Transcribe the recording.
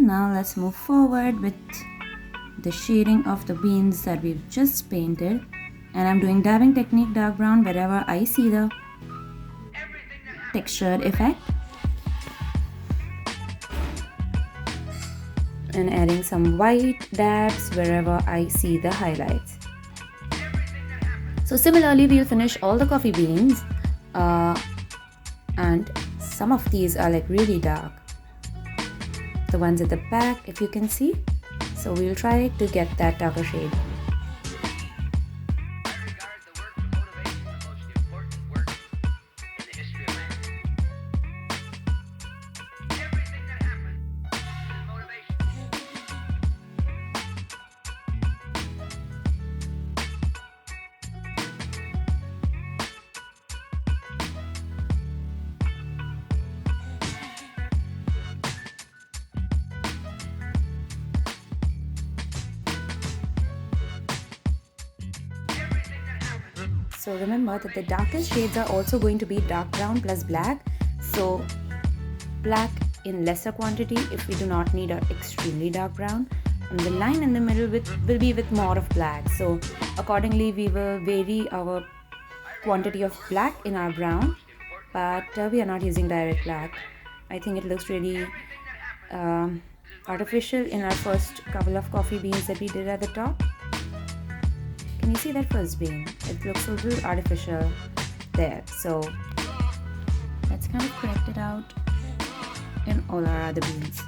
now let's move forward with the shading of the beans that we've just painted. And I'm doing dabbing technique dark brown wherever I see the textured effect. And adding some white dabs wherever I see the highlights. So similarly, we'll finish all the coffee beans. And some of these are like really dark. The ones at the back, if you can see. So we'll try to get that darker shade. So remember that the darkest shades are also going to be dark brown plus black. So black in lesser quantity if we do not need an extremely dark brown. And the line in the middle will be with more of black. So accordingly we will vary our quantity of black in our brown. But we are not using direct black. I think it looks really artificial in our first couple of coffee beans that we did at the top. Can you see that first bean? It looks a little artificial there. So let's kind of correct it out in all our other beans.